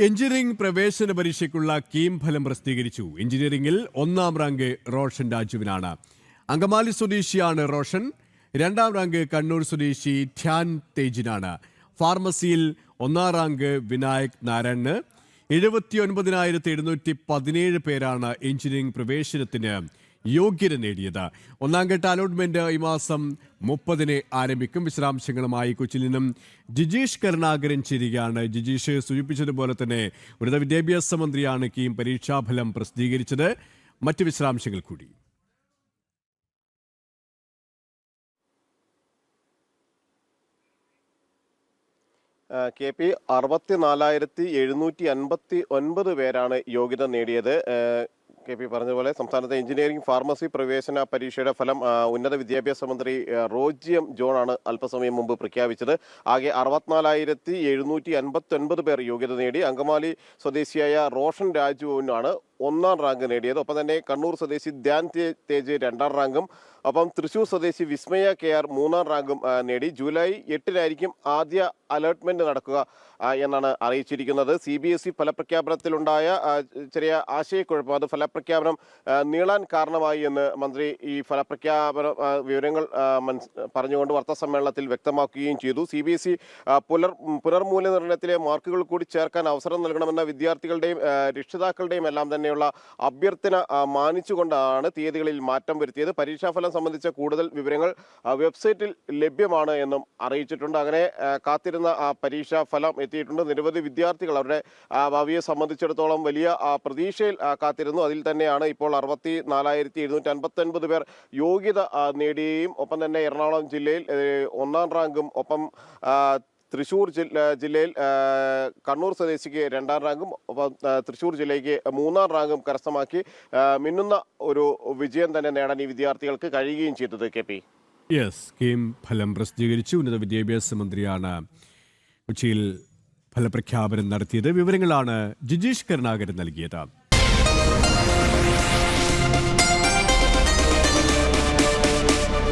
Engineering പ്രവേശന പരീക്ഷയ്ക്കുള്ള കീം ഫലം പ്രസിദ്ധീകരിച്ചു. എഞ്ചിനീയറിംഗിൽ 1ാം റാങ്ക് റോഷൻ രാജുവിനാണ്. അങ്കമാലി സ്വദേശിയാണ് റോഷൻ. 2ാം റാങ്ക് കണ്ണൂർ സ്വദേശി ധ്യാൻ തേജിനാണ്. ഫാർമസിയിൽ 1ാം റാങ്ക് വിനായക് നാരായണന്. 79,717 പേരാണ് എഞ്ചിനീയറിംഗ് പ്രവേശനത്തിന് യോഗ്യത നേടിയത്. 1ാം ഘട്ട അലോട്ട്മെന്റ് ഈ മാസം 30-ന് ആരംഭിക്കും. വിശദാംശങ്ങളുമായി കൊച്ചിയിൽ നിന്നും ജിജീഷ് കരുണാകരൻ ചേരുകയാണ്. ജിജീഷ് സൂചിപ്പിച്ചതുപോലെ തന്നെ ഉന്നത വിദ്യാഭ്യാസ മന്ത്രിയാണ് കീം പരീക്ഷാഫലം പ്രസിദ്ധീകരിച്ചത്. മറ്റ് വിശദാംശങ്ങൾ കൂടി. കെ പി 64,759 പേരാണ് യോഗ്യത നേടിയത്. കെ പി പറഞ്ഞതുപോലെ സംസ്ഥാനത്തെ എഞ്ചിനീയറിംഗ് ഫാർമസി പ്രവേശന പരീക്ഷയുടെ ഫലം ഉന്നത വിദ്യാഭ്യാസ മന്ത്രി റോജി എം ജോൺ ആണ് അല്പസമയം മുമ്പ് പ്രഖ്യാപിച്ചത്. ആകെ 64,759 പേർ യോഗ്യത നേടി. അങ്കമാലി സ്വദേശിയായ റോഷൻ രാജുവിനാണ് 1ാം റാങ്ക് നേടിയത്. ഒപ്പം തന്നെ കണ്ണൂർ സ്വദേശി ധ്യാൻ തേജ് 2ാം റാങ്കും ഒപ്പം തൃശൂർ സ്വദേശി വിസ്മയ KR 3ാം റാങ്കും നേടി. ജൂലൈ 8-നായിരിക്കും ആദ്യ അലോട്ട്മെന്റ് നടക്കുക എന്നാണ് അറിയിച്ചിരിക്കുന്നത്. CBSE ഫലപ്രഖ്യാപനത്തിലുണ്ടായ ചെറിയ ആശയക്കുഴപ്പം, അത് ഫലപ്രഖ്യാപനം നീളാൻ കാരണമായി എന്ന് മന്ത്രി ഈ ഫലപ്രഖ്യാപന വിവരങ്ങൾ പറഞ്ഞുകൊണ്ട് വാർത്താസമ്മേളനത്തിൽ വ്യക്തമാക്കുകയും ചെയ്തു. CBSE പുനർമൂല്യനിർണ്ണയത്തിലെ മാർക്കുകൾ കൂടി ചേർക്കാൻ അവസരം നൽകണമെന്ന വിദ്യാർത്ഥികളുടെയും രക്ഷിതാക്കളുടെയും എല്ലാം തന്നെയുള്ള അഭ്യർത്ഥന മാനിച്ചുകൊണ്ടാണ് തീയതികളിൽ മാറ്റം വരുത്തിയത്. പരീക്ഷാഫലം സംബന്ധിച്ച കൂടുതൽ വിവരങ്ങൾ വെബ്സൈറ്റിൽ ലഭ്യമാണ് എന്നും അറിയിച്ചിട്ടുണ്ട്. അങ്ങനെ കാത്തിരുന്ന പരീക്ഷാ ഫലം എത്തിയിട്ടുണ്ട്. നിരവധി വിദ്യാർത്ഥികൾ അവരുടെ ഭാവിയെ സംബന്ധിച്ചിടത്തോളം വലിയ പ്രതീക്ഷയിൽ കാത്തിരുന്നു. അതിൽ തന്നെയാണ് ഇപ്പോൾ 64,759 പേർ യോഗ്യത നേടുകയും ഒപ്പം തന്നെ എറണാകുളം ജില്ലയിൽ 1ാം റാങ്കും ഒപ്പം തൃശ്ശൂർ ജില്ലയിൽ കണ്ണൂർ സ്വദേശിക്ക് 2ാം റാങ്കും ഒപ്പം തൃശ്ശൂർ ജില്ലയ്ക്ക് 3ാം റാങ്കും കരസ്ഥമാക്കി മിന്നുന്ന ഒരു വിജയം തന്നെ നേടാൻ ഈ വിദ്യാർത്ഥികൾക്ക് കഴിയുകയും ചെയ്തത്. കെ പി കീം ഫലം പ്രസിദ്ധീകരിച്ചു. ഉന്നത വിദ്യാഭ്യാസ മന്ത്രിയാണ് കൊച്ചിയിൽ ഫലപ്രഖ്യാപനം നടത്തിയത്. വിവരങ്ങളാണ് ജിജീഷ് കരുണാകരൻ നൽകിയത്.